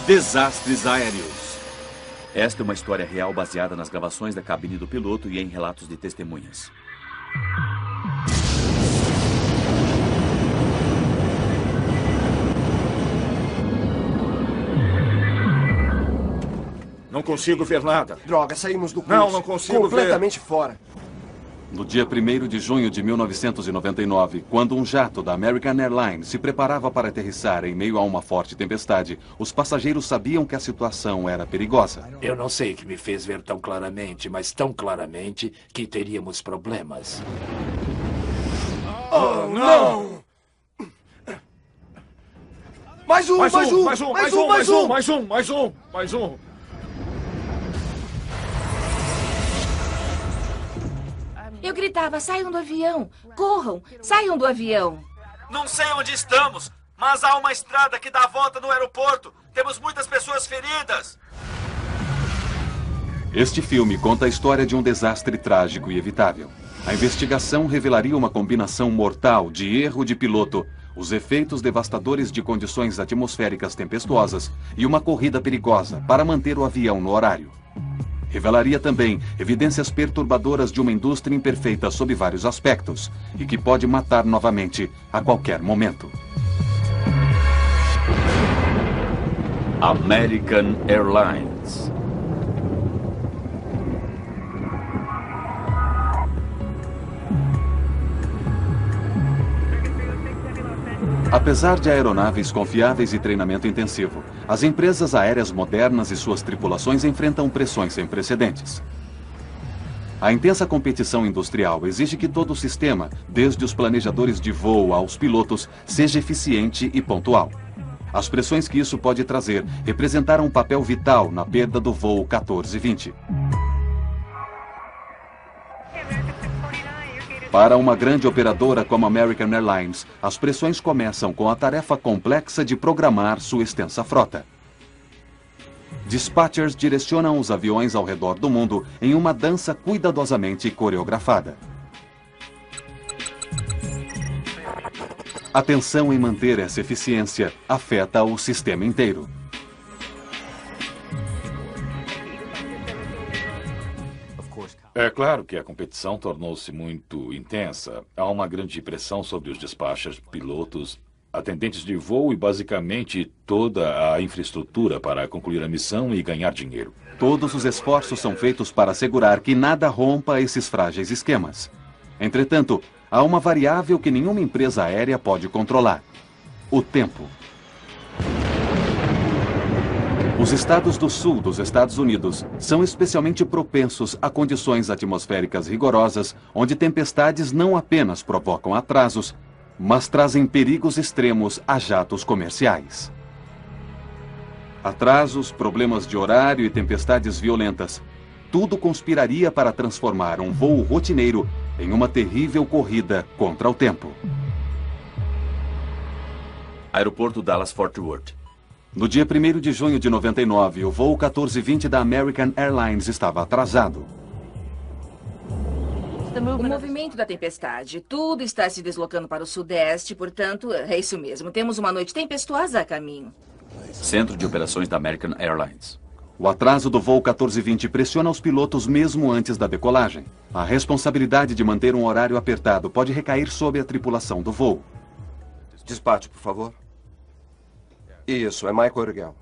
Desastres aéreos. Esta é uma história real baseada nas gravações da cabine do piloto e em relatos de testemunhas. Não consigo ver nada. Droga, saímos do curso. Não consigo completamente fora. No dia 1º de junho de 1999, quando um jato da American Airlines se preparava para aterrissar em meio a uma forte tempestade, os passageiros sabiam que a situação era perigosa. Eu não sei o que me fez ver tão claramente, mas tão claramente que teríamos problemas. Oh, não! Mais um! Eu gritava, saiam do avião! Corram! Saiam do avião! Não sei onde estamos, mas há uma estrada que dá a volta no aeroporto. Temos muitas pessoas feridas. Este filme conta a história de um desastre trágico e evitável. A investigação revelaria uma combinação mortal de erro de piloto, os efeitos devastadores de condições atmosféricas tempestuosas e uma corrida perigosa para manter o avião no horário. Revelaria também evidências perturbadoras de uma indústria imperfeita sob vários aspectos e que pode matar novamente a qualquer momento. American Airlines. Apesar de aeronaves confiáveis e treinamento intensivo, as empresas aéreas modernas e suas tripulações enfrentam pressões sem precedentes. A intensa competição industrial exige que todo o sistema, desde os planejadores de voo aos pilotos, seja eficiente e pontual. As pressões que isso pode trazer representaram um papel vital na perda do voo 1420. Para uma grande operadora como a American Airlines, as pressões começam com a tarefa complexa de programar sua extensa frota. Dispatchers direcionam os aviões ao redor do mundo em uma dança cuidadosamente coreografada. A tensão em manter essa eficiência afeta o sistema inteiro. É claro que a competição tornou-se muito intensa. Há uma grande pressão sobre os dispatchers, pilotos, atendentes de voo e basicamente toda a infraestrutura para concluir a missão e ganhar dinheiro. Todos os esforços são feitos para assegurar que nada rompa esses frágeis esquemas. Entretanto, há uma variável que nenhuma empresa aérea pode controlar: o tempo. Os estados do sul dos Estados Unidos são especialmente propensos a condições atmosféricas rigorosas, onde tempestades não apenas provocam atrasos, mas trazem perigos extremos a jatos comerciais. Atrasos, problemas de horário e tempestades violentas, tudo conspiraria para transformar um voo rotineiro em uma terrível corrida contra o tempo. Aeroporto Dallas-Fort Worth. No dia 1º de junho de 99, o voo 1420 da American Airlines estava atrasado. O movimento da tempestade. Tudo está se deslocando para o sudeste, portanto, é isso mesmo. Temos uma noite tempestuosa a caminho. Centro de Operações da American Airlines. O atraso do voo 1420 pressiona os pilotos mesmo antes da decolagem. A responsabilidade de manter um horário apertado pode recair sobre a tripulação do voo. Despacho, por favor. Isso, é Michael Urgel.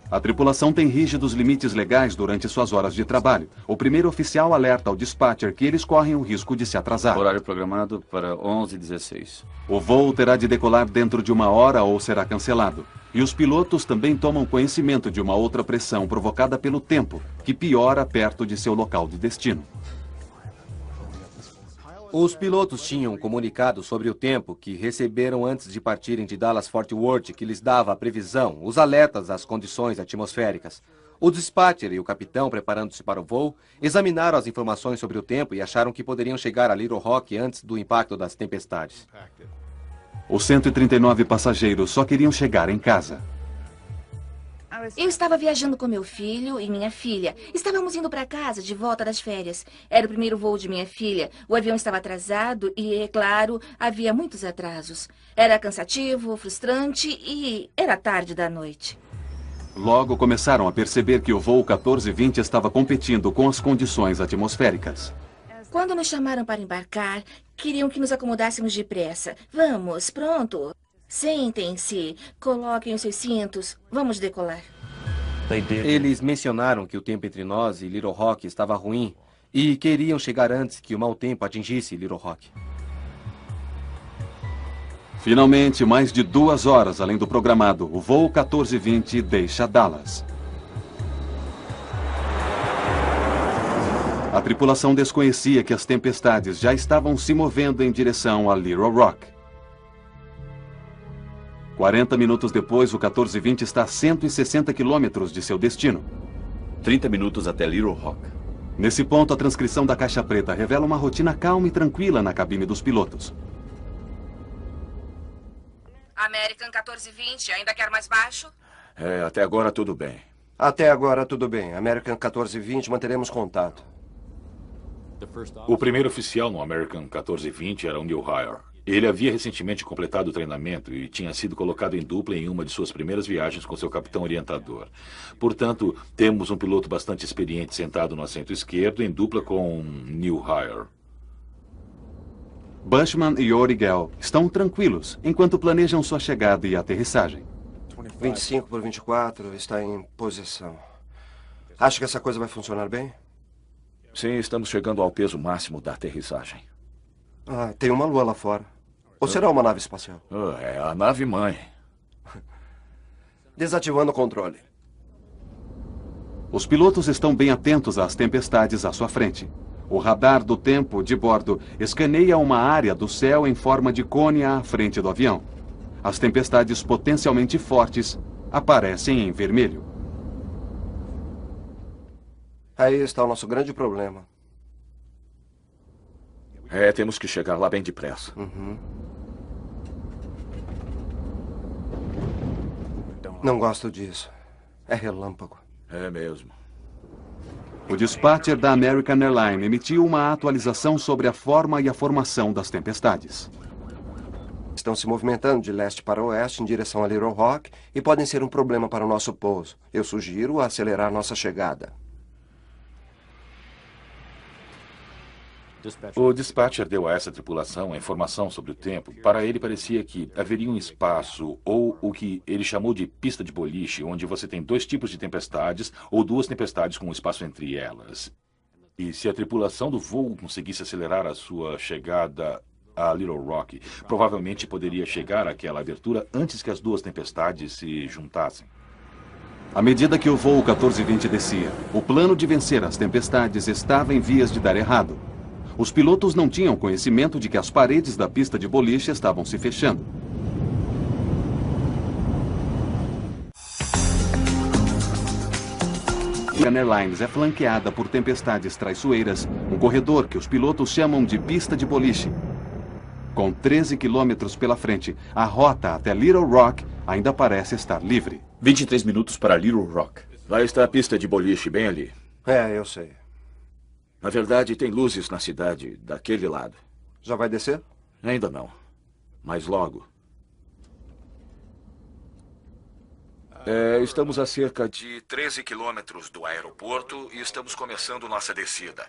A tripulação tem rígidos limites legais durante suas horas de trabalho. O primeiro oficial alerta ao dispatcher que eles correm o risco de se atrasar. Horário programado para 11h16. O voo terá de decolar dentro de 1 hora ou será cancelado. E os pilotos também tomam conhecimento de uma outra pressão provocada pelo tempo, que piora perto de seu local de destino. Os pilotos tinham comunicado sobre o tempo que receberam antes de partirem de Dallas-Fort Worth, que lhes dava a previsão, os alertas às condições atmosféricas. O dispatcher e o capitão, preparando-se para o voo, examinaram as informações sobre o tempo e acharam que poderiam chegar a Little Rock antes do impacto das tempestades. Os 139 passageiros só queriam chegar em casa. Eu estava viajando com meu filho e minha filha. Estávamos indo para casa de volta das férias. Era o primeiro voo de minha filha. O avião estava atrasado e, é claro, havia muitos atrasos. Era cansativo, frustrante e era tarde da noite. Logo começaram a perceber que o voo 1420 estava competindo com as condições atmosféricas. Quando nos chamaram para embarcar, queriam que nos acomodássemos depressa. Vamos, pronto. Sentem-se, coloquem os seus cintos. Vamos decolar. Eles mencionaram que o tempo entre nós e Little Rock estava ruim e queriam chegar antes que o mau tempo atingisse Little Rock. Finalmente, mais de 2 horas além do programado, o voo 1420 deixa Dallas. A tripulação desconhecia que as tempestades já estavam se movendo em direção a Little Rock. 40 minutos depois, o 1420 está a 160 quilômetros de seu destino. 30 minutos até Little Rock. Nesse ponto, a transcrição da caixa preta revela uma rotina calma e tranquila na cabine dos pilotos. American 1420, ainda quer mais baixo? Até agora tudo bem. Até agora tudo bem. American 1420, manteremos contato. O primeiro oficial no American 1420 era o Neil Hire. Ele havia recentemente completado o treinamento e tinha sido colocado em dupla em uma de suas primeiras viagens com seu capitão orientador. Portanto, temos um piloto bastante experiente sentado no assento esquerdo em dupla com Neil Hire. Bushman e Origel estão tranquilos enquanto planejam sua chegada e aterrissagem. 25 por 24 está em posição. Acho que essa coisa vai funcionar bem? Sim, estamos chegando ao peso máximo da aterrissagem. Tem uma lua lá fora. Ou será uma nave espacial? É a nave-mãe. Desativando o controle. Os pilotos estão bem atentos às tempestades à sua frente. O radar do tempo de bordo escaneia uma área do céu em forma de cone à frente do avião. As tempestades potencialmente fortes aparecem em vermelho. Aí está o nosso grande problema. Temos que chegar lá bem depressa. Não gosto disso. É relâmpago. É mesmo. O dispatcher da American Airlines emitiu uma atualização sobre a forma e a formação das tempestades. Estão se movimentando de leste para oeste em direção a Little Rock e podem ser um problema para o nosso pouso. Eu sugiro acelerar nossa chegada. O dispatcher deu a essa tripulação a informação sobre o tempo. Para ele, parecia que haveria um espaço, ou o que ele chamou de pista de boliche, onde você tem 2 tipos de tempestades, ou 2 tempestades com um espaço entre elas. E se a tripulação do voo conseguisse acelerar a sua chegada a Little Rock, provavelmente poderia chegar àquela abertura antes que as 2 tempestades se juntassem. À medida que o voo 1420 descia, o plano de vencer as tempestades estava em vias de dar errado. Os pilotos não tinham conhecimento de que as paredes da pista de boliche estavam se fechando. A American Airlines é flanqueada por tempestades traiçoeiras, um corredor que os pilotos chamam de pista de boliche. Com 13 quilômetros pela frente, a rota até Little Rock ainda parece estar livre. 23 minutos para Little Rock. Lá está a pista de boliche, bem ali. Eu sei. Na verdade, tem luzes na cidade, daquele lado. Já vai descer? Ainda não. Mas logo. Estamos a cerca de 13 quilômetros do aeroporto e estamos começando nossa descida.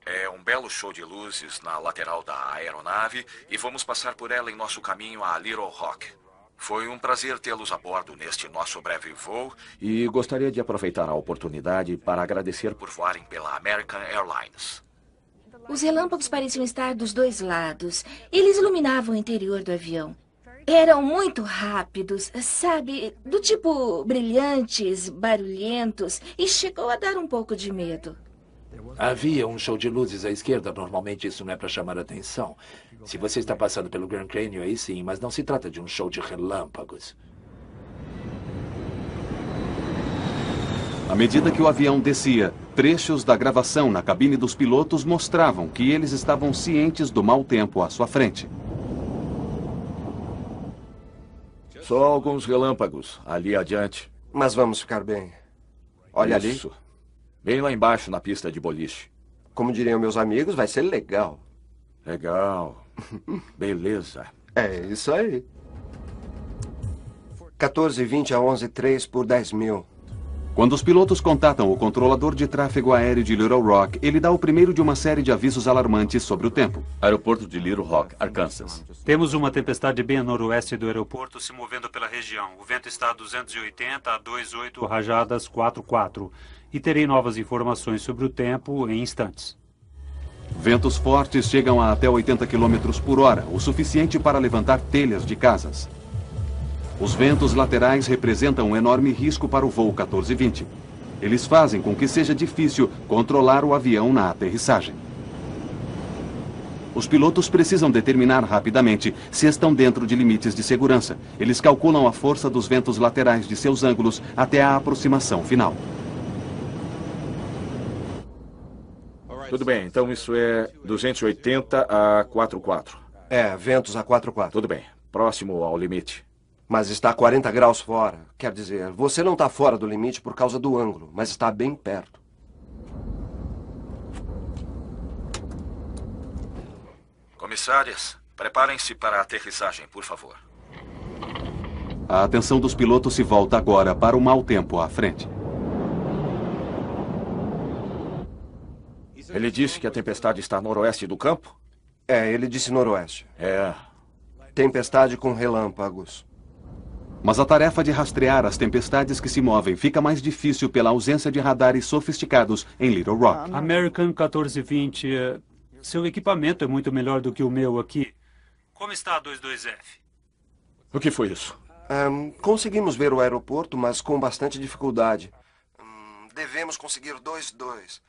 É um belo show de luzes na lateral da aeronave e vamos passar por ela em nosso caminho a Little Rock. Foi um prazer tê-los a bordo neste nosso breve voo e gostaria de aproveitar a oportunidade para agradecer por voarem pela American Airlines. Os relâmpagos pareciam estar dos 2 lados. Eles iluminavam o interior do avião. Eram muito rápidos, sabe? Do tipo brilhantes, barulhentos, e chegou a dar um pouco de medo. Havia um show de luzes à esquerda. Normalmente isso não é para chamar atenção. Se você está passando pelo Grand Canyon, aí sim, mas não se trata de um show de relâmpagos. À medida que o avião descia, trechos da gravação na cabine dos pilotos mostravam que eles estavam cientes do mau tempo à sua frente. Só alguns relâmpagos ali adiante. Mas vamos ficar bem. Olha ali. Bem lá embaixo na pista de boliche. Como diriam meus amigos, vai ser legal. Legal. Beleza. É isso aí. 14,20 a 11,3 por 10 mil. Quando os pilotos contatam o controlador de tráfego aéreo de Little Rock, ele dá o primeiro de uma série de avisos alarmantes sobre o tempo. Aeroporto de Little Rock, Arkansas. Temos uma tempestade bem a noroeste do aeroporto se movendo pela região. O vento está a 280 a 28 rajadas 44. E terei novas informações sobre o tempo em instantes. Ventos fortes chegam a até 80 km por hora, o suficiente para levantar telhas de casas. Os ventos laterais representam um enorme risco para o voo 1420. Eles fazem com que seja difícil controlar o avião na aterrissagem. Os pilotos precisam determinar rapidamente se estão dentro de limites de segurança. Eles calculam a força dos ventos laterais de seus ângulos até a aproximação final. Tudo bem, então isso é 280 a 44. É, ventos a 44. Tudo bem, próximo ao limite. Mas está a 40 graus fora. Quer dizer, você não está fora do limite por causa do ângulo, mas está bem perto. Comissárias, preparem-se para a aterrissagem, por favor. A atenção dos pilotos se volta agora para o mau tempo à frente. Ele disse que a tempestade está a noroeste do campo? É, ele disse noroeste. É. Tempestade com relâmpagos. Mas a tarefa de rastrear as tempestades que se movem fica mais difícil pela ausência de radares sofisticados em Little Rock. American 1420, seu equipamento é muito melhor do que o meu aqui. Como está a 22F? O que foi isso? Conseguimos ver o aeroporto, mas com bastante dificuldade. Devemos conseguir 22.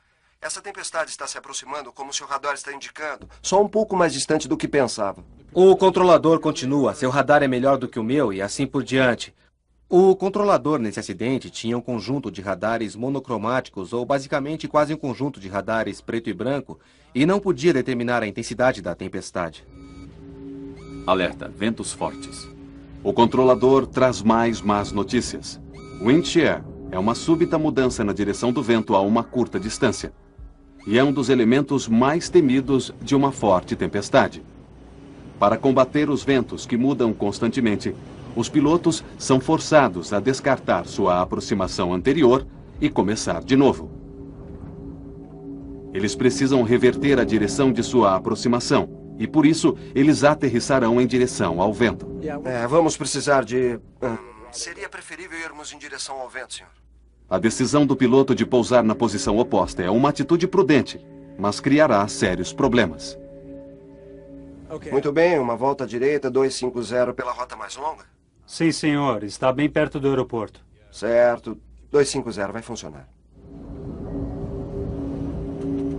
Essa tempestade está se aproximando como seu radar está indicando, só um pouco mais distante do que pensava. O controlador continua. Seu radar é melhor do que o meu e assim por diante. O controlador nesse acidente tinha um conjunto de radares monocromáticos ou basicamente quase um conjunto de radares preto e branco e não podia determinar a intensidade da tempestade. Alerta, ventos fortes. O controlador traz mais más notícias. Wind shear é uma súbita mudança na direção do vento a uma curta distância. E é um dos elementos mais temidos de uma forte tempestade. Para combater os ventos que mudam constantemente, os pilotos são forçados a descartar sua aproximação anterior e começar de novo. Eles precisam reverter a direção de sua aproximação e, por isso, eles aterrissarão em direção ao vento. Vamos precisar de... Seria preferível irmos em direção ao vento, senhor. A decisão do piloto de pousar na posição oposta é uma atitude prudente, mas criará sérios problemas. Muito bem, uma volta à direita, 250 pela rota mais longa? Sim, senhor. Está bem perto do aeroporto. Certo. 250 vai funcionar.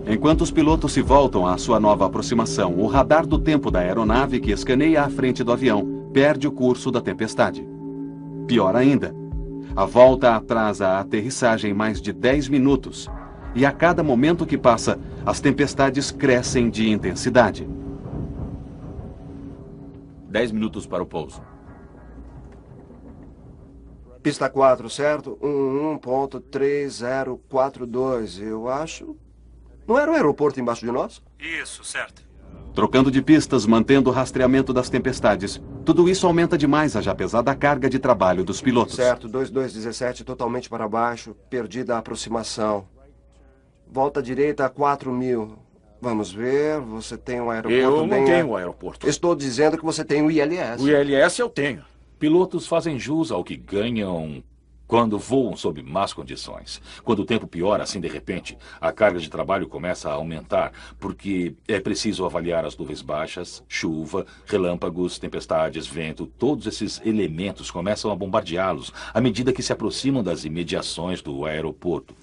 Enquanto os pilotos se voltam à sua nova aproximação, o radar do tempo da aeronave que escaneia a frente do avião perde o curso da tempestade. Pior ainda, a volta atrasa a aterrissagem mais de 10 minutos. E a cada momento que passa, as tempestades crescem de intensidade. 10 minutos para o pouso. Pista 4, certo? 1.3042, eu acho. Não era o aeroporto embaixo de nós? Isso, certo. Trocando de pistas, mantendo o rastreamento das tempestades. Tudo isso aumenta demais a já pesada carga de trabalho dos pilotos. Certo, 2217 totalmente para baixo, perdida a aproximação. Volta à direita a 4.000. Vamos ver, você tem um aeroporto Eu bem... não tenho um aeroporto. Estou dizendo que você tem o ILS. O ILS eu tenho. Pilotos fazem jus ao que ganham quando voam sob más condições. Quando o tempo piora assim de repente, a carga de trabalho começa a aumentar, porque é preciso avaliar as nuvens baixas, chuva, relâmpagos, tempestades, vento. Todos esses elementos começam a bombardeá-los à medida que se aproximam das imediações do aeroporto.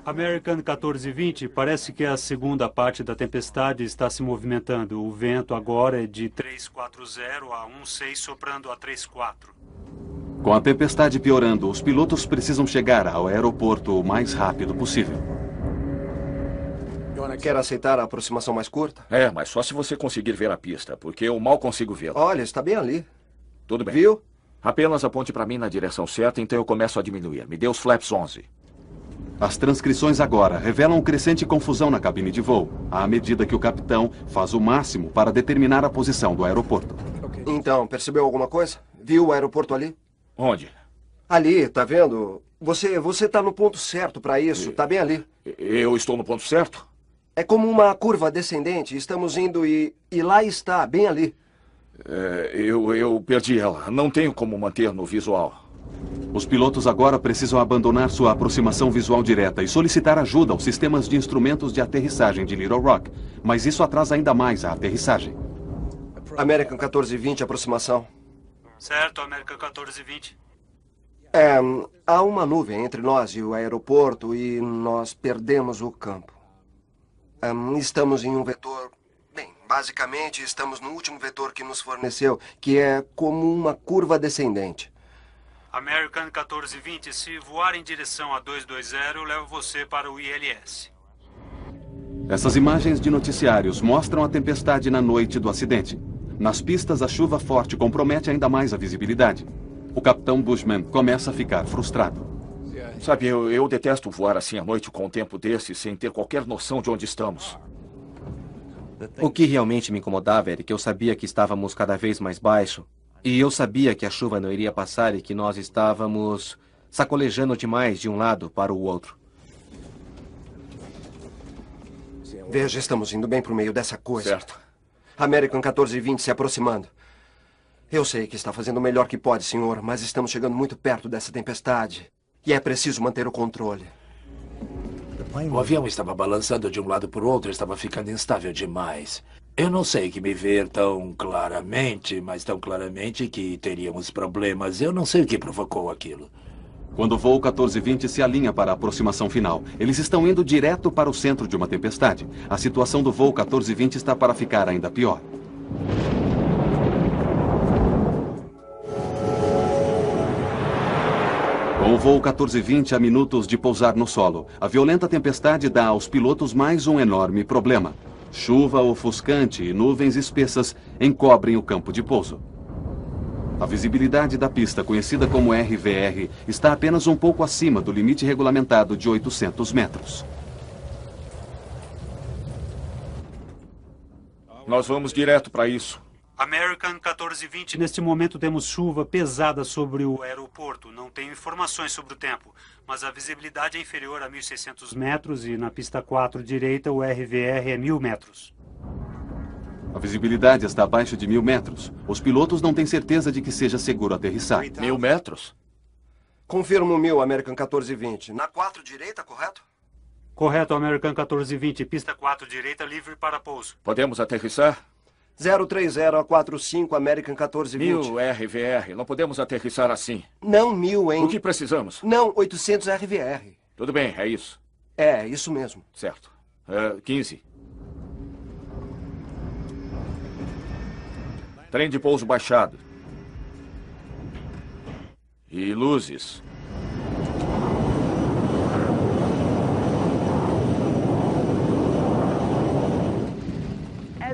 American 1420, parece que a segunda parte da tempestade está se movimentando. O vento agora é de 340 a 16, soprando a 34. Com a tempestade piorando, os pilotos precisam chegar ao aeroporto o mais rápido possível. Quer aceitar a aproximação mais curta? É, mas só se você conseguir ver a pista, porque eu mal consigo vê-la. Olha, está bem ali. Tudo bem. Viu? Apenas aponte para mim na direção certa, então eu começo a diminuir. Me dê os flaps 11. As transcrições agora revelam crescente confusão na cabine de voo, à medida que o capitão faz o máximo para determinar a posição do aeroporto. Então, percebeu alguma coisa? Viu o aeroporto ali? Onde? Ali, tá vendo? Você tá no ponto certo para isso. Tá bem ali. Eu estou no ponto certo? É como uma curva descendente. Estamos indo e lá está, bem ali. Eu perdi ela. Não tenho como manter no visual. Os pilotos agora precisam abandonar sua aproximação visual direta e solicitar ajuda aos sistemas de instrumentos de aterrissagem de Little Rock. Mas isso atrasa ainda mais a aterrissagem. American 1420, aproximação. Certo, American 1420. Há uma nuvem entre nós e o aeroporto e nós perdemos o campo. Estamos em um vetor... Bem, basicamente estamos no último vetor que nos forneceu, que é como uma curva descendente. American 1420, se voar em direção a 220, eu levo você para o ILS. Essas imagens de noticiários mostram a tempestade na noite do acidente. Nas pistas, a chuva forte compromete ainda mais a visibilidade. O capitão Bushman começa a ficar frustrado. Sabe, eu detesto voar assim à noite com um tempo desse, sem ter qualquer noção de onde estamos. O que realmente me incomodava era que eu sabia que estávamos cada vez mais baixo. E eu sabia que a chuva não iria passar e que nós estávamos sacolejando demais de um lado para o outro. Veja, estamos indo bem para o meio dessa coisa. Certo. American 1420 se aproximando. Eu sei que está fazendo o melhor que pode, senhor, mas estamos chegando muito perto dessa tempestade. E é preciso manter o controle. O avião estava balançando de um lado para o outro, estava ficando instável demais. Eu não sei que me ver tão claramente, mas tão claramente que teríamos problemas. Eu não sei o que provocou aquilo. Quando o voo 1420 se alinha para a aproximação final, eles estão indo direto para o centro de uma tempestade. A situação do voo 1420 está para ficar ainda pior. Com o voo 1420 a minutos de pousar no solo, a violenta tempestade dá aos pilotos mais um enorme problema. Chuva ofuscante e nuvens espessas encobrem o campo de pouso. A visibilidade da pista, conhecida como RVR, está apenas um pouco acima do limite regulamentado de 800 metros. Nós vamos direto para isso. American 1420, neste momento temos chuva pesada sobre o aeroporto. Não tenho informações sobre o tempo, mas a visibilidade é inferior a 1.600 metros e na pista 4 direita o RVR é 1.000 metros. A visibilidade está abaixo de 1.000 metros. Os pilotos não têm certeza de que seja seguro aterrissar. 1.000 metros? Confirmo 1.000, American 1420. Na 4 direita, correto? Correto, American 1420. Pista 4 direita, livre para pouso. Podemos aterrissar? 030 a 45, American 1420. 1.000 RVR. Não podemos aterrissar assim. Não 1.000, hein? O que precisamos? Não, 800 RVR. Tudo bem, é isso. É, isso mesmo. Certo. 15. Trem de pouso baixado. E luzes.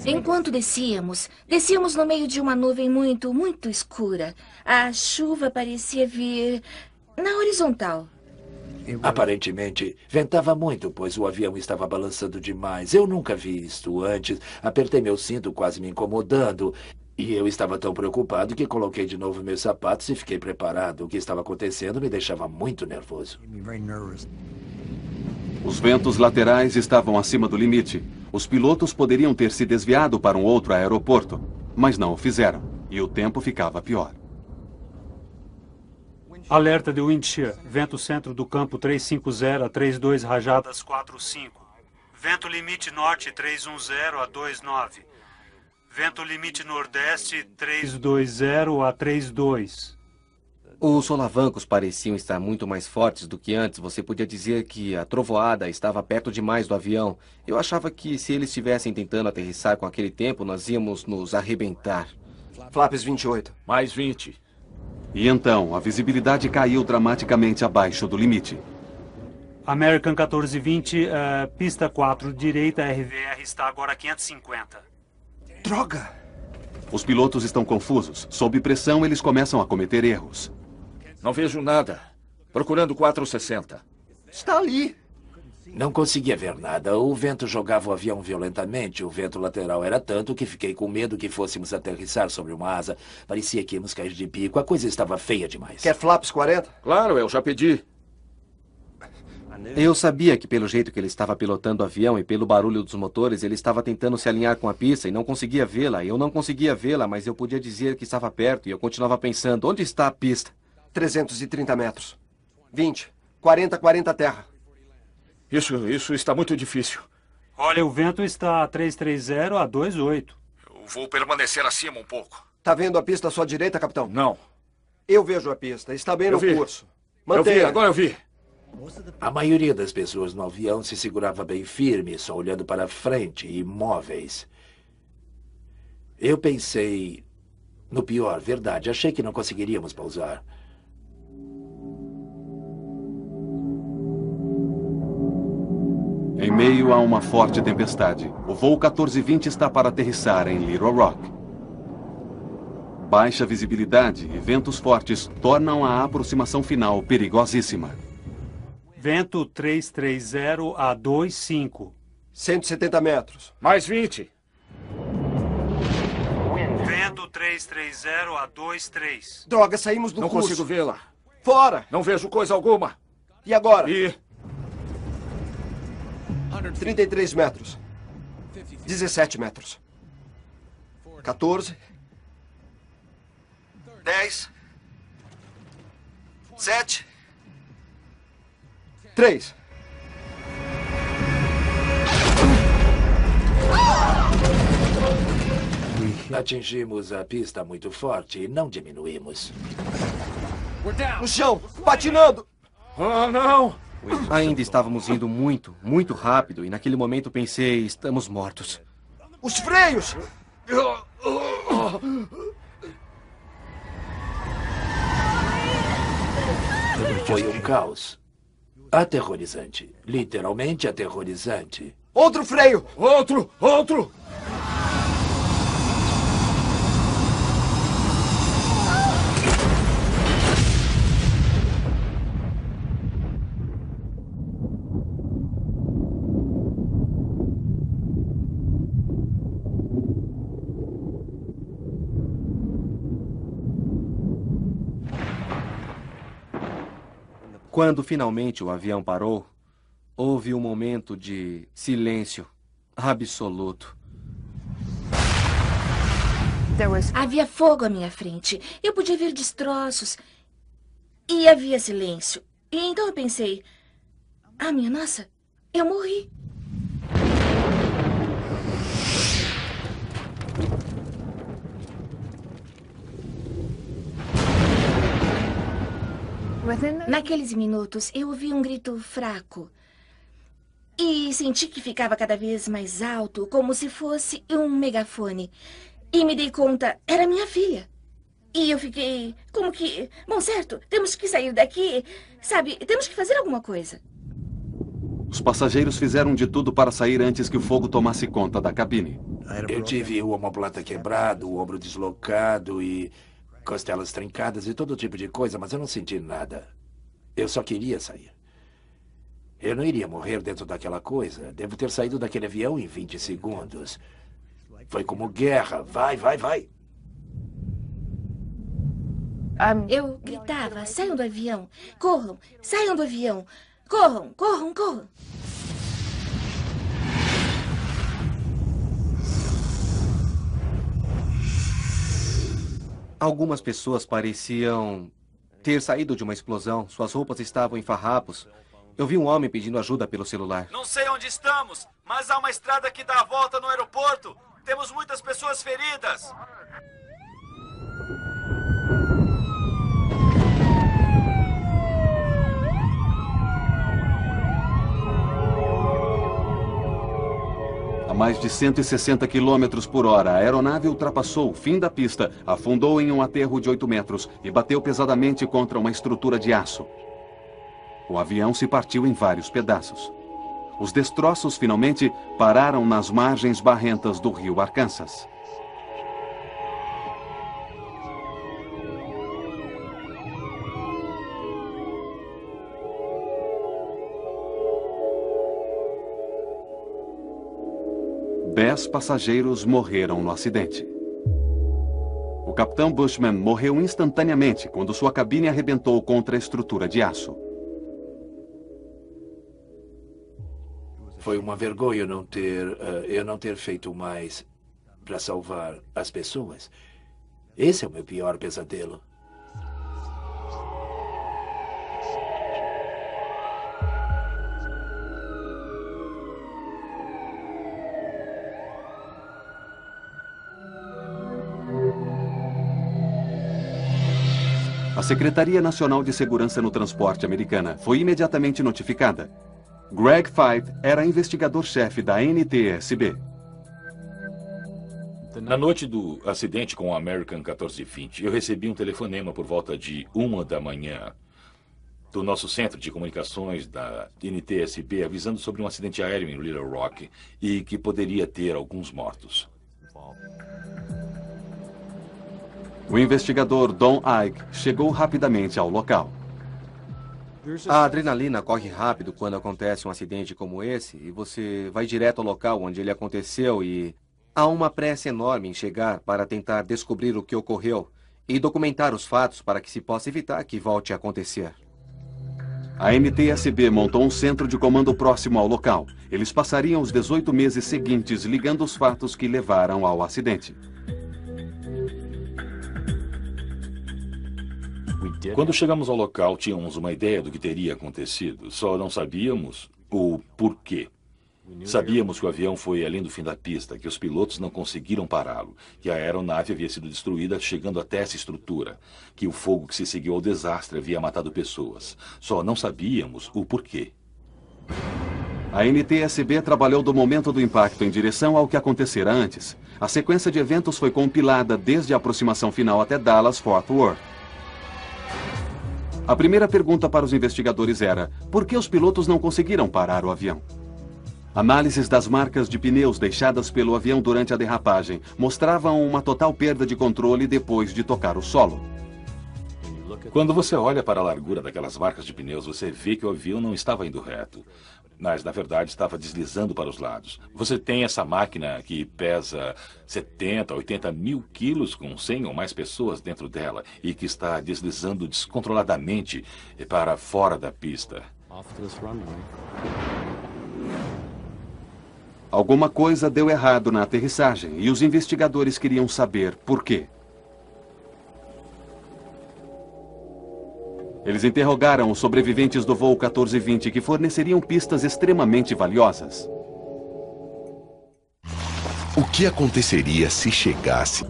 Enquanto descíamos no meio de uma nuvem muito, muito escura. A chuva parecia vir na horizontal. Aparentemente, ventava muito, pois o avião estava balançando demais. Eu nunca vi isto antes. Apertei meu cinto, quase me incomodando. E eu estava tão preocupado que coloquei de novo meus sapatos e fiquei preparado. O que estava acontecendo me deixava muito nervoso. Os ventos laterais estavam acima do limite. Os pilotos poderiam ter se desviado para um outro aeroporto, mas não o fizeram, e o tempo ficava pior. Alerta de wind shear. Vento centro do campo 350 a 32 rajadas 45. Vento limite norte 310 a 29. Vento limite nordeste 320 a 32. Os solavancos pareciam estar muito mais fortes do que antes. Você podia dizer que a trovoada estava perto demais do avião. Eu achava que se eles estivessem tentando aterrissar com aquele tempo, nós íamos nos arrebentar. Flaps 28. Mais 20. E então, a visibilidade caiu dramaticamente abaixo do limite. American 1420, pista 4 direita, RVR está agora a 550. Droga! Os pilotos estão confusos. Sob pressão, eles começam a cometer erros. Não vejo nada. Procurando 460. Está ali. Não conseguia ver nada. O vento jogava o avião violentamente. O vento lateral era tanto que fiquei com medo que fôssemos aterrissar sobre uma asa. Parecia que íamos cair de bico. A coisa estava feia demais. Quer flaps 40? Claro, eu já pedi. Eu sabia que pelo jeito que ele estava pilotando o avião e pelo barulho dos motores, ele estava tentando se alinhar com a pista e não conseguia vê-la. Eu não conseguia vê-la, mas eu podia dizer que estava perto e eu continuava pensando, onde está a pista? 330 metros. 20. 40, 40 terra. Isso está muito difícil. Olha, o vento está a 330 a 28. Eu vou permanecer acima um pouco. Tá vendo a pista à sua direita, capitão? Não. Eu vejo a pista. Está bem no curso. Eu vi, agora eu vi. A maioria das pessoas no avião se segurava bem firme, só olhando para frente, imóveis. Eu pensei no pior, verdade. Achei que não conseguiríamos pousar. Em meio a uma forte tempestade, o voo 1420 está para aterrissar em Little Rock. Baixa visibilidade e ventos fortes tornam a aproximação final perigosíssima. Vento 330 a 25. 170 metros. Mais 20. Vento 330 a 23. Droga, saímos do Não curso. consigo vê-la. Fora! Não vejo coisa alguma. E agora? 33 metros. 17 metros. 14. 10. 7. 3. Atingimos a pista muito forte e não diminuímos. No chão, patinando! Oh, não! Ainda estávamos indo muito, muito rápido e naquele momento pensei, estamos mortos. Os freios! Foi um caos. Aterrorizante. Literalmente aterrorizante. Outro freio! Outro! Outro! Quando finalmente o avião parou, houve um momento de silêncio absoluto. Havia fogo à minha frente. Eu podia ver destroços. E havia silêncio. E então eu pensei, ah, minha nossa, eu morri. Naqueles minutos, eu ouvi um grito fraco. E senti que ficava cada vez mais alto, como se fosse um megafone. E me dei conta, era minha filha. E eu fiquei, como que... Bom, certo, temos que sair daqui. Sabe, temos que fazer alguma coisa. Os passageiros fizeram de tudo para sair antes que o fogo tomasse conta da cabine. Eu tive o omoplata quebrado, o ombro deslocado e costelas trincadas e todo tipo de coisa, mas eu não senti nada. Eu só queria sair. Eu não iria morrer dentro daquela coisa. Devo ter saído daquele avião em 20 segundos. Foi como guerra. Vai, vai, vai. Eu gritava, saiam do avião. Corram, saiam do avião. Corram, corram, corram. Algumas pessoas pareciam ter saído de uma explosão. Suas roupas estavam em farrapos. Eu vi um homem pedindo ajuda pelo celular. Não sei onde estamos, mas há uma estrada que dá a volta no aeroporto. Temos muitas pessoas feridas. A mais de 160 km por hora, a aeronave ultrapassou o fim da pista, afundou em um aterro de 8 metros e bateu pesadamente contra uma estrutura de aço. O avião se partiu em vários pedaços. Os destroços finalmente pararam nas margens barrentas do rio Arkansas. 10 passageiros morreram no acidente. O capitão Bushman morreu instantaneamente quando sua cabine arrebentou contra a estrutura de aço. Foi uma vergonha eu não ter feito mais para salvar as pessoas. Esse é o meu pior pesadelo. A Secretaria Nacional de Segurança no Transporte americana foi imediatamente notificada. Greg Feith era investigador-chefe da NTSB. Na noite do acidente com o American 1420, eu recebi um telefonema por volta de 1 da manhã do nosso centro de comunicações da NTSB avisando sobre um acidente aéreo em Little Rock e que poderia ter alguns mortos. O investigador Don Ike chegou rapidamente ao local. A adrenalina corre rápido quando acontece um acidente como esse e você vai direto ao local onde ele aconteceu e há uma pressa enorme em chegar para tentar descobrir o que ocorreu e documentar os fatos para que se possa evitar que volte a acontecer. A NTSB montou um centro de comando próximo ao local. Eles passariam os 18 meses seguintes ligando os fatos que levaram ao acidente. Quando chegamos ao local, tínhamos uma ideia do que teria acontecido, só não sabíamos o porquê. Sabíamos que o avião foi além do fim da pista, que os pilotos não conseguiram pará-lo, que a aeronave havia sido destruída chegando até essa estrutura, que o fogo que se seguiu ao desastre havia matado pessoas. Só não sabíamos o porquê. A NTSB trabalhou do momento do impacto em direção ao que acontecera antes. A sequência de eventos foi compilada desde a aproximação final até Dallas-Fort Worth. A primeira pergunta para os investigadores era: por que os pilotos não conseguiram parar o avião? Análises das marcas de pneus deixadas pelo avião durante a derrapagem mostravam uma total perda de controle depois de tocar o solo. Quando você olha para a largura daquelas marcas de pneus, você vê que o avião não estava indo reto, mas na verdade estava deslizando para os lados. Você tem essa máquina que pesa 70, 80 mil quilos com 100 ou mais pessoas dentro dela e que está deslizando descontroladamente para fora da pista. Alguma coisa deu errado na aterrissagem e os investigadores queriam saber por quê. Eles interrogaram os sobreviventes do voo 1420 que forneceriam pistas extremamente valiosas. O que aconteceria se chegasse?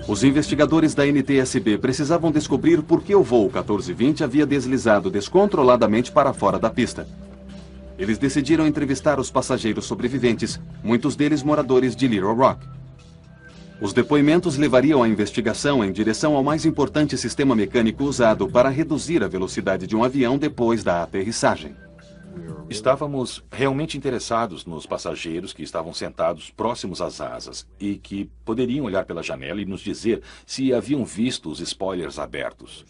Os investigadores da NTSB precisavam descobrir por que o voo 1420 havia deslizado descontroladamente para fora da pista. Eles decidiram entrevistar os passageiros sobreviventes, muitos deles moradores de Little Rock. Os depoimentos levariam a investigação em direção ao mais importante sistema mecânico usado para reduzir a velocidade de um avião depois da aterrissagem. Estávamos realmente interessados nos passageiros que estavam sentados próximos às asas e que poderiam olhar pela janela e nos dizer se haviam visto os spoilers abertos.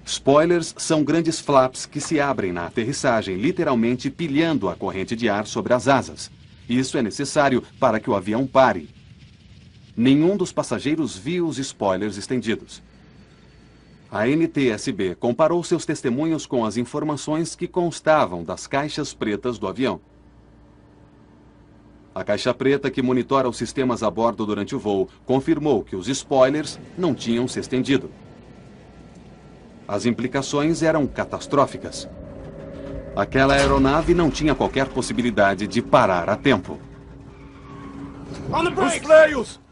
Spoilers são grandes flaps que se abrem na aterrissagem, literalmente pilhando a corrente de ar sobre as asas. Isso é necessário para que o avião pare. Nenhum dos passageiros viu os spoilers estendidos. A NTSB comparou seus testemunhos com as informações que constavam das caixas pretas do avião. A caixa preta que monitora os sistemas a bordo durante o voo confirmou que os spoilers não tinham se estendido. As implicações eram catastróficas. Aquela aeronave não tinha qualquer possibilidade de parar a tempo. Os freios!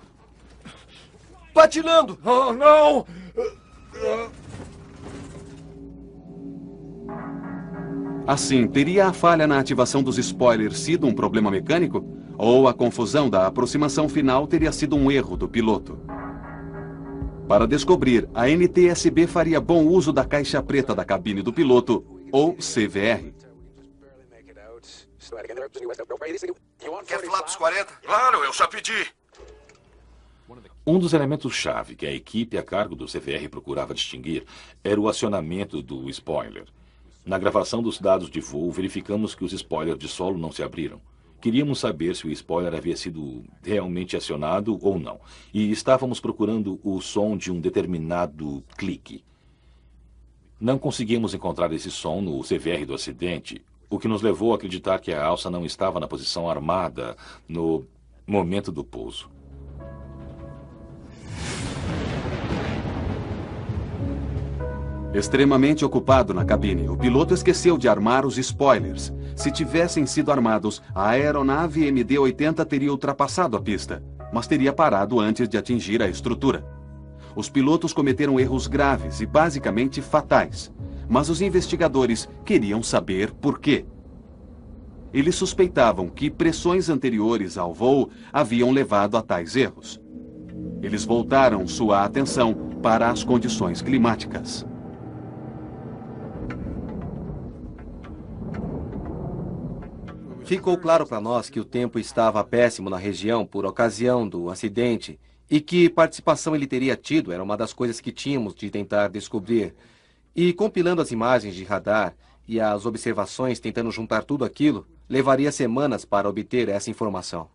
Patinando! Oh, não! Assim, teria a falha na ativação dos spoilers sido um problema mecânico? Ou a confusão da aproximação final teria sido um erro do piloto? Para descobrir, a NTSB faria bom uso da caixa preta da cabine do piloto, ou CVR. Quer flaps 40? Claro, eu já pedi. Um dos elementos-chave que a equipe a cargo do CVR procurava distinguir era o acionamento do spoiler. Na gravação dos dados de voo, verificamos que os spoilers de solo não se abriram, Queríamos saber se o spoiler havia sido realmente acionado ou não. E estávamos procurando o som de um determinado clique. Não conseguimos encontrar esse som no CVR do acidente, o que nos levou a acreditar que a alça não estava na posição armada no momento do pouso. Extremamente ocupado na cabine, o piloto esqueceu de armar os spoilers. Se tivessem sido armados, a aeronave MD-80 teria ultrapassado a pista, mas teria parado antes de atingir a estrutura. Os pilotos cometeram erros graves e basicamente fatais, mas os investigadores queriam saber por quê. Eles suspeitavam que pressões anteriores ao voo haviam levado a tais erros. Eles voltaram sua atenção para as condições climáticas. Ficou claro para nós que o tempo estava péssimo na região por ocasião do acidente e que participação ele teria tido era uma das coisas que tínhamos de tentar descobrir. E compilando as imagens de radar e as observações, tentando juntar tudo aquilo, levaria semanas para obter essa informação.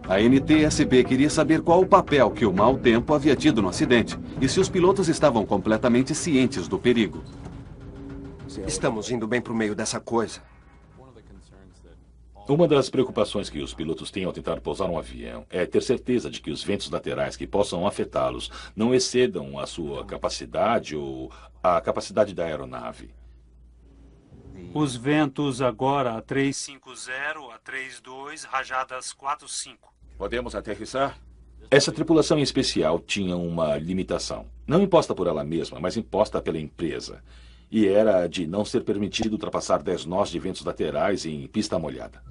A NTSB queria saber qual o papel que o mau tempo havia tido no acidente e se os pilotos estavam completamente cientes do perigo. Estamos indo bem para o meio dessa coisa. Uma das preocupações que os pilotos têm ao tentar pousar um avião é ter certeza de que os ventos laterais que possam afetá-los não excedam a sua capacidade ou a capacidade da aeronave. Os ventos agora a 350, a 32, rajadas 45. Podemos aterrissar? Essa tripulação em especial tinha uma limitação. Não imposta por ela mesma, mas imposta pela empresa. E era de não ser permitido ultrapassar 10 nós de ventos laterais em pista molhada.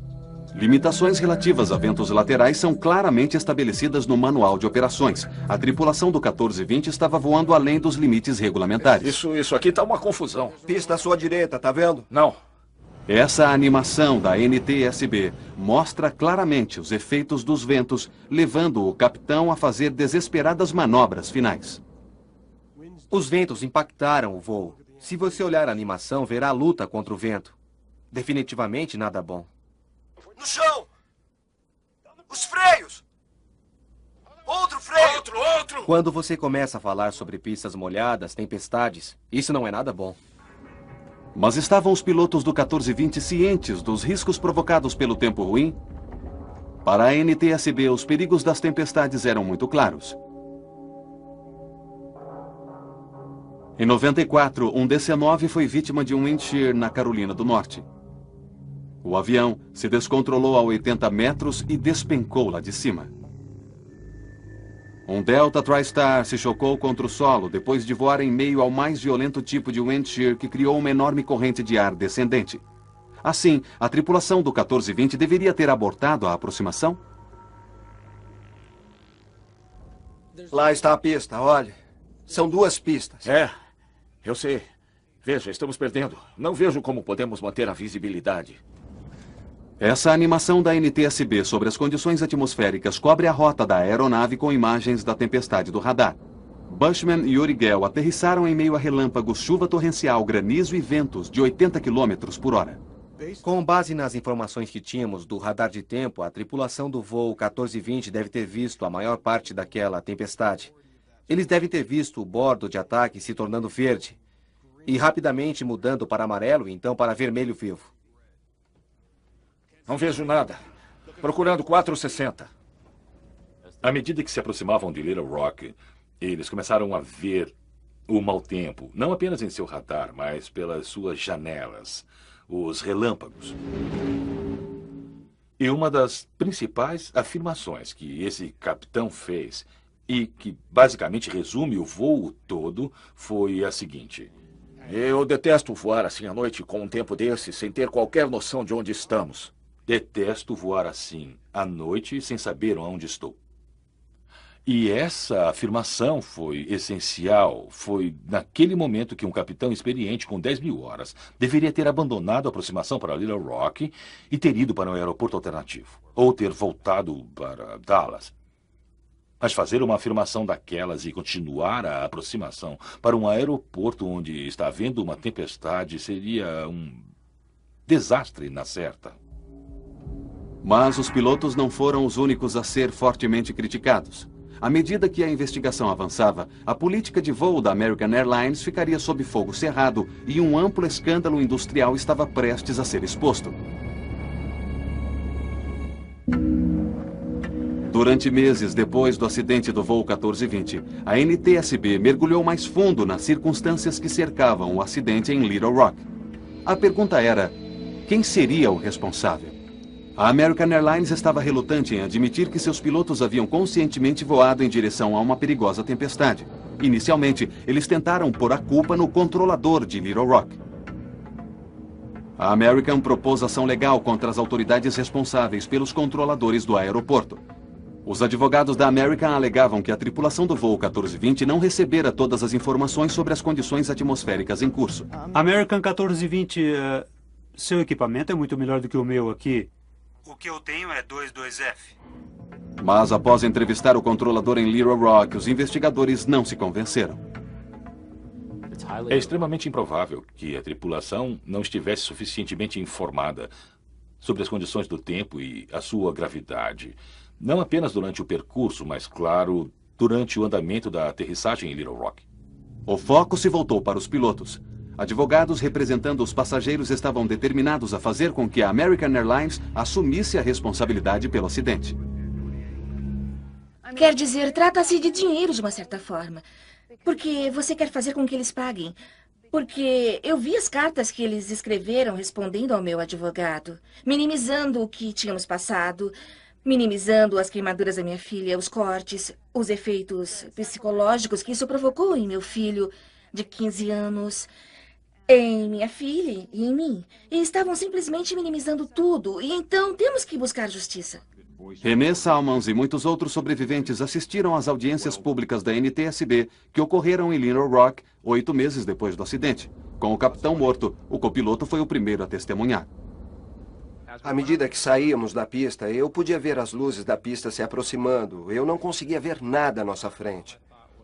Limitações relativas a ventos laterais são claramente estabelecidas no manual de operações. A tripulação do 1420 estava voando além dos limites regulamentares. Isso aqui tá uma confusão. Pista à sua direita, tá vendo? Não. Essa animação da NTSB mostra claramente os efeitos dos ventos, levando o capitão a fazer desesperadas manobras finais. Os ventos impactaram o voo. Se você olhar a animação, verá a luta contra o vento. Definitivamente nada bom. No chão! Os freios! Outro freio! Outro! Quando você começa a falar sobre pistas molhadas, tempestades, isso não é nada bom. Mas estavam os pilotos do 1420 cientes dos riscos provocados pelo tempo ruim? Para a NTSB, os perigos das tempestades eram muito claros. Em 94, um DC-9 foi vítima de um wind shear na Carolina do Norte. O avião se descontrolou a 80 metros e despencou lá de cima. Um Delta TriStar se chocou contra o solo depois de voar em meio ao mais violento tipo de wind shear que criou uma enorme corrente de ar descendente. Assim, a tripulação do 1420 deveria ter abortado a aproximação? Lá está a pista, olhe. São duas pistas. É, eu sei. Veja, estamos perdendo. Não vejo como podemos manter a visibilidade. Essa animação da NTSB sobre as condições atmosféricas cobre a rota da aeronave com imagens da tempestade do radar. Bushman e Urigel aterrissaram em meio a relâmpagos, chuva torrencial, granizo e ventos de 80 km por hora. Com base nas informações que tínhamos do radar de tempo, a tripulação do voo 1420 deve ter visto a maior parte daquela tempestade. Eles devem ter visto o bordo de ataque se tornando verde e rapidamente mudando para amarelo e então para vermelho vivo. Não vejo nada. Procurando 460. À medida que se aproximavam de Little Rock, eles começaram a ver o mau tempo, não apenas em seu radar, mas pelas suas janelas, os relâmpagos. E uma das principais afirmações que esse capitão fez, e que basicamente resume o voo todo, foi a seguinte: eu detesto voar assim à noite com um tempo desse, sem ter qualquer noção de onde estamos. Detesto voar assim à noite sem saber onde estou. E essa afirmação foi essencial. Foi naquele momento que um capitão experiente com 10.000 horas deveria ter abandonado a aproximação para Little Rock e ter ido para um aeroporto alternativo, ou ter voltado para Dallas. Mas fazer uma afirmação daquelas e continuar a aproximação para um aeroporto onde está havendo uma tempestade seria um desastre na certa. Mas os pilotos não foram os únicos a ser fortemente criticados. À medida que a investigação avançava, a política de voo da American Airlines ficaria sob fogo cerrado e um amplo escândalo industrial estava prestes a ser exposto. Durante meses depois do acidente do voo 1420, a NTSB mergulhou mais fundo nas circunstâncias que cercavam o acidente em Little Rock. A pergunta era: quem seria o responsável? A American Airlines estava relutante em admitir que seus pilotos haviam conscientemente voado em direção a uma perigosa tempestade. Inicialmente, eles tentaram pôr a culpa no controlador de Little Rock. A American propôs ação legal contra as autoridades responsáveis pelos controladores do aeroporto. Os advogados da American alegavam que a tripulação do voo 1420 não recebera todas as informações sobre as condições atmosféricas em curso. American 1420, seu equipamento é muito melhor do que o meu aqui. O que eu tenho é 22F. Mas após entrevistar o controlador em Little Rock, os investigadores não se convenceram. É extremamente improvável que a tripulação não estivesse suficientemente informada sobre as condições do tempo e a sua gravidade. Não apenas durante o percurso, mas, claro, durante o andamento da aterrissagem em Little Rock. O foco se voltou para os pilotos. Advogados representando os passageiros estavam determinados a fazer com que a American Airlines assumisse a responsabilidade pelo acidente. Quer dizer, trata-se de dinheiro de uma certa forma. Porque você quer fazer com que eles paguem. Porque eu vi as cartas que eles escreveram respondendo ao meu advogado, minimizando o que tínhamos passado, minimizando as queimaduras da minha filha, os cortes, os efeitos psicológicos que isso provocou em meu filho de 15 anos, em minha filha e em mim. E estavam simplesmente minimizando tudo. E então temos que buscar justiça. René Salmons e muitos outros sobreviventes assistiram às audiências públicas da NTSB que ocorreram em Little Rock 8 meses depois do acidente. Com o capitão morto, o copiloto foi o primeiro a testemunhar. À medida que saíamos da pista, eu podia ver as luzes da pista se aproximando. Eu não conseguia ver nada à nossa frente.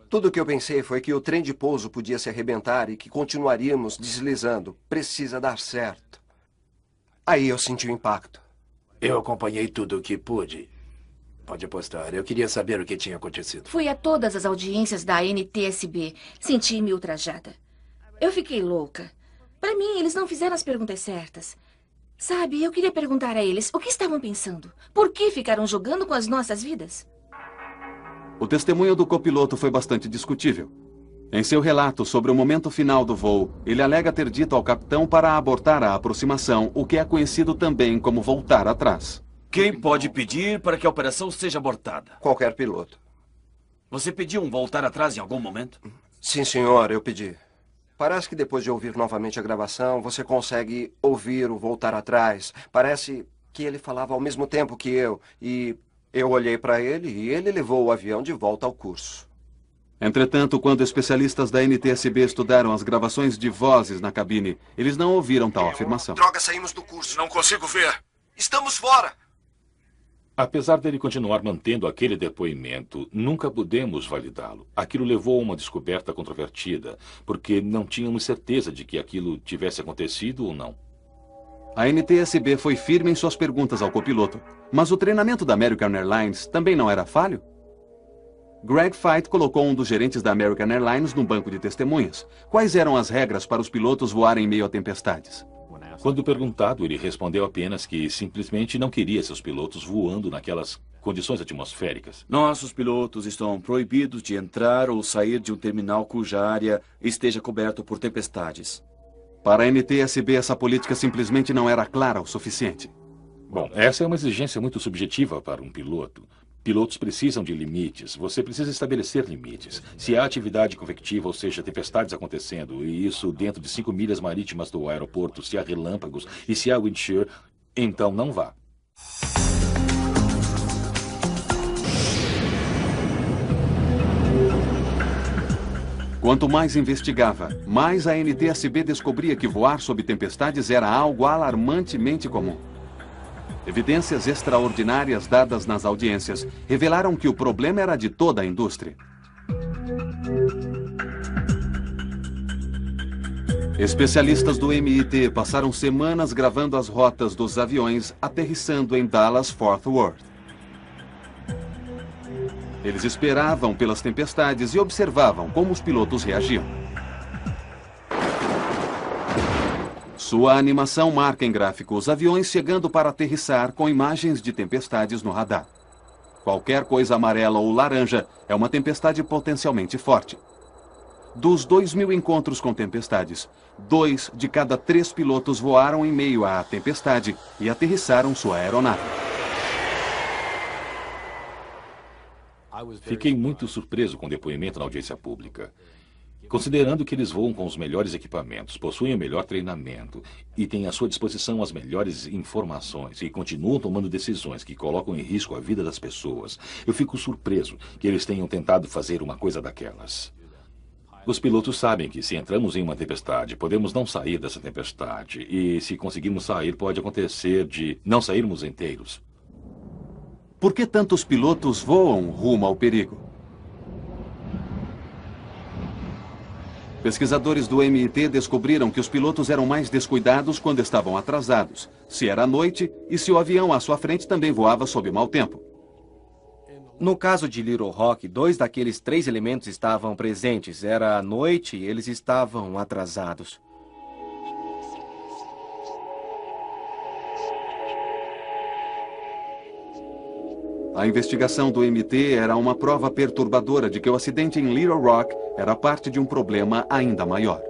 Tudo o que eu pensei foi que o trem de pouso podia se arrebentar e que continuaríamos deslizando. Precisa dar certo. Aí eu senti o impacto. Eu acompanhei tudo o que pude. Pode apostar. Eu queria saber o que tinha acontecido. Fui a todas as audiências da NTSB. Senti-me ultrajada. Eu fiquei louca. Para mim, eles não fizeram as perguntas certas. Sabe, eu queria perguntar a eles o que estavam pensando. Por que ficaram jogando com as nossas vidas? O testemunho do copiloto foi bastante discutível. Em seu relato sobre o momento final do voo, ele alega ter dito ao capitão para abortar a aproximação, o que é conhecido também como voltar atrás. Quem pode pedir para que a operação seja abortada? Qualquer piloto. Você pediu um voltar atrás em algum momento? Sim, senhor, eu pedi. Parece que depois de ouvir novamente a gravação, você consegue ouvir o voltar atrás. Parece que ele falava ao mesmo tempo que eu, e eu olhei para ele e ele levou o avião de volta ao curso. Entretanto, quando especialistas da NTSB estudaram as gravações de vozes na cabine, eles não ouviram tal afirmação. Droga, saímos do curso. Não consigo ver. Estamos fora. Apesar dele continuar mantendo aquele depoimento, nunca pudemos validá-lo. Aquilo levou a uma descoberta controvertida, porque não tínhamos certeza de que aquilo tivesse acontecido ou não. A NTSB foi firme em suas perguntas ao copiloto, mas o treinamento da American Airlines também não era falho? Greg Feit colocou um dos gerentes da American Airlines no banco de testemunhas. Quais eram as regras para os pilotos voarem em meio a tempestades? Quando perguntado, ele respondeu apenas que simplesmente não queria seus pilotos voando naquelas condições atmosféricas. Nossos pilotos estão proibidos de entrar ou sair de um terminal cuja área esteja coberta por tempestades. Para a NTSB, essa política simplesmente não era clara o suficiente. Bom, essa é uma exigência muito subjetiva para um piloto. Pilotos precisam de limites. Você precisa estabelecer limites. Se há atividade convectiva, ou seja, tempestades acontecendo, e isso dentro de 5 milhas marítimas do aeroporto, se há relâmpagos e se há wind shear, então não vá. Quanto mais investigava, mais a NTSB descobria que voar sob tempestades era algo alarmantemente comum. Evidências extraordinárias dadas nas audiências revelaram que o problema era de toda a indústria. Especialistas do MIT passaram semanas gravando as rotas dos aviões aterrissando em Dallas-Fort Worth. Eles esperavam pelas tempestades e observavam como os pilotos reagiam. Sua animação marca em gráfico os aviões chegando para aterrissar com imagens de tempestades no radar. Qualquer coisa amarela ou laranja é uma tempestade potencialmente forte. Dos 2.000 encontros com tempestades, 2 de cada 3 pilotos voaram em meio à tempestade e aterrissaram sua aeronave. Fiquei muito surpreso com o depoimento na audiência pública. Considerando que eles voam com os melhores equipamentos, possuem o melhor treinamento e têm à sua disposição as melhores informações e continuam tomando decisões que colocam em risco a vida das pessoas, eu fico surpreso que eles tenham tentado fazer uma coisa daquelas. Os pilotos sabem que se entramos em uma tempestade, podemos não sair dessa tempestade. E se conseguirmos sair, pode acontecer de não sairmos inteiros. Por que tantos pilotos voam rumo ao perigo? Pesquisadores do MIT descobriram que os pilotos eram mais descuidados quando estavam atrasados, se era noite e se o avião à sua frente também voava sob mau tempo. No caso de Little Rock, 2 daqueles 3 elementos estavam presentes. Era a noite e eles estavam atrasados. A investigação do MIT era uma prova perturbadora de que o acidente em Little Rock era parte de um problema ainda maior.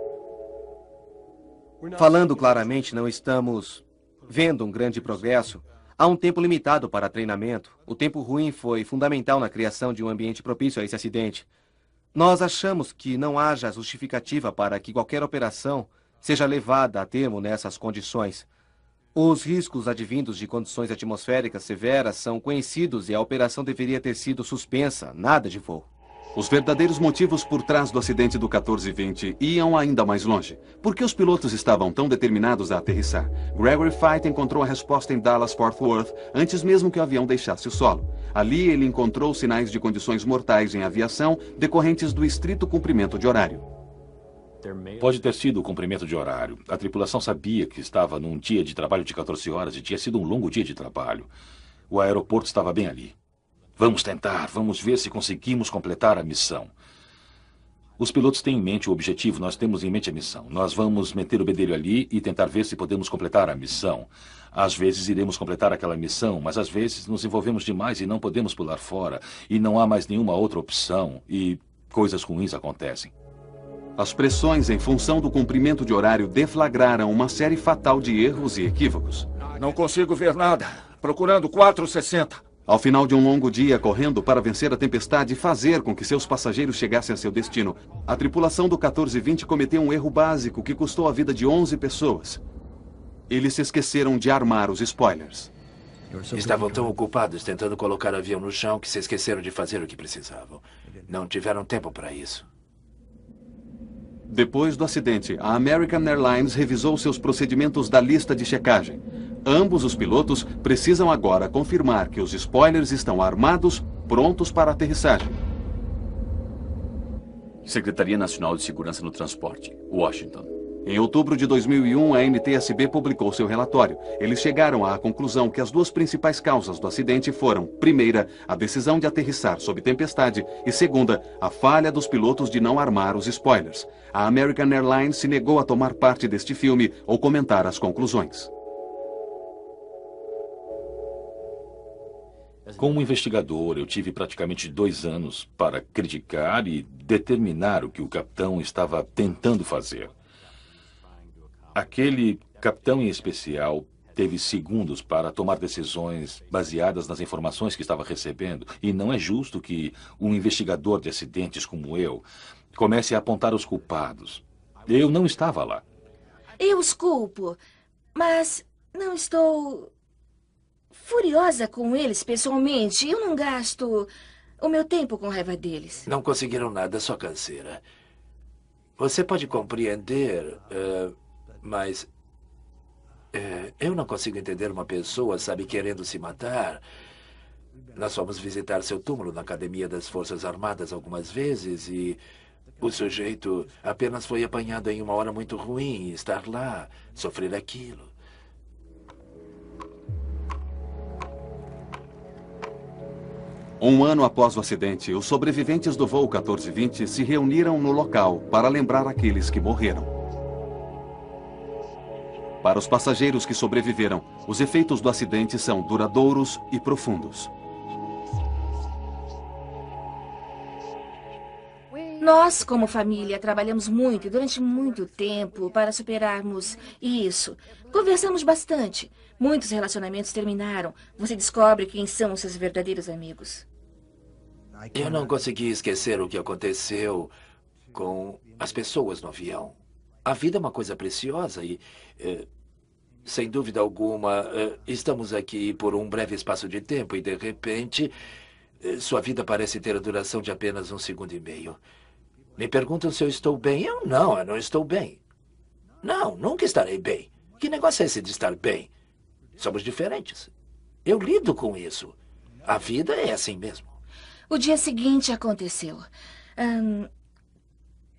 Falando claramente, não estamos vendo um grande progresso. Há um tempo limitado para treinamento. O tempo ruim foi fundamental na criação de um ambiente propício a esse acidente. Nós achamos que não haja justificativa para que qualquer operação seja levada a termo nessas condições. Os riscos advindos de condições atmosféricas severas são conhecidos e a operação deveria ter sido suspensa, nada de voo. Os verdadeiros motivos por trás do acidente do 1420 iam ainda mais longe. Por que os pilotos estavam tão determinados a aterrissar? Gregory Feit encontrou a resposta em Dallas-Fort Worth antes mesmo que o avião deixasse o solo. Ali ele encontrou sinais de condições mortais em aviação decorrentes do estrito cumprimento de horário. Pode ter sido o cumprimento de horário. A tripulação sabia que estava num dia de trabalho de 14 horas e tinha sido um longo dia de trabalho. O aeroporto estava bem ali. Vamos tentar, vamos ver se conseguimos completar a missão. Os pilotos têm em mente o objetivo, nós temos em mente a missão. Nós vamos meter o bedelho ali e tentar ver se podemos completar a missão. Às vezes iremos completar aquela missão, mas às vezes nos envolvemos demais e não podemos pular fora. E não há mais nenhuma outra opção e coisas ruins acontecem. As pressões em função do cumprimento de horário deflagraram uma série fatal de erros e equívocos. Não consigo ver nada. Procurando 460. Ao final de um longo dia correndo para vencer a tempestade e fazer com que seus passageiros chegassem a seu destino, a tripulação do 1420 cometeu um erro básico que custou a vida de 11 pessoas. Eles se esqueceram de armar os spoilers. Estavam tão ocupados tentando colocar o avião no chão que se esqueceram de fazer o que precisavam. Não tiveram tempo para isso. Depois do acidente, a American Airlines revisou seus procedimentos da lista de checagem. Ambos os pilotos precisam agora confirmar que os spoilers estão armados, prontos para aterrissagem. Secretaria Nacional de Segurança no Transporte, Washington. Em outubro de 2001, a NTSB publicou seu relatório. Eles chegaram à conclusão que as 2 principais causas do acidente foram, primeira, a decisão de aterrissar sob tempestade e, segunda, a falha dos pilotos de não armar os spoilers. A American Airlines se negou a tomar parte deste filme ou comentar as conclusões. Como investigador, eu tive praticamente 2 anos para criticar e determinar o que o capitão estava tentando fazer. Aquele capitão em especial teve segundos para tomar decisões baseadas nas informações que estava recebendo. E não é justo que um investigador de acidentes como eu comece a apontar os culpados. Eu não estava lá. Eu os culpo, mas não estou furiosa com eles pessoalmente. Eu não gasto o meu tempo com raiva deles. Não conseguiram nada, só canseira. Você pode compreender, mas eu não consigo entender uma pessoa, sabe, querendo se matar. Nós fomos visitar seu túmulo na Academia das Forças Armadas algumas vezes e O sujeito apenas foi apanhado em uma hora muito ruim e estar lá, sofrer aquilo. Um ano após o acidente, os sobreviventes do voo 1420 se reuniram no local para lembrar aqueles que morreram. Para os passageiros que sobreviveram, os efeitos do acidente são duradouros e profundos. Nós, como família, trabalhamos muito e durante muito tempo para superarmos isso. Conversamos bastante. Muitos relacionamentos terminaram. Você descobre quem são os seus verdadeiros amigos. Eu não consegui esquecer o que aconteceu com as pessoas no avião. A vida é uma coisa preciosa e, sem dúvida alguma, estamos aqui por um breve espaço de tempo e, de repente, sua vida parece ter a duração de apenas 1,5 segundos. Me perguntam se eu estou bem. Eu não estou bem. Não, nunca estarei bem. Que negócio é esse de estar bem? Somos diferentes. Eu lido com isso. A vida é assim mesmo. O dia seguinte aconteceu.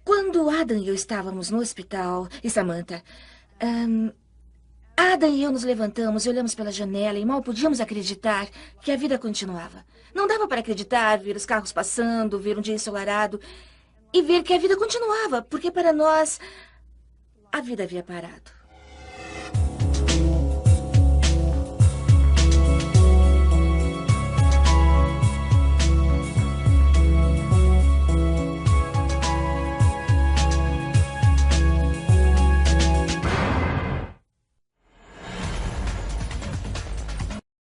Quando Adam e eu estávamos no hospital, e Samantha, Adam e eu nos levantamos e olhamos pela janela e mal podíamos acreditar que a vida continuava. Não dava para acreditar, ver os carros passando, ver um dia ensolarado e ver que a vida continuava, porque para nós a vida havia parado.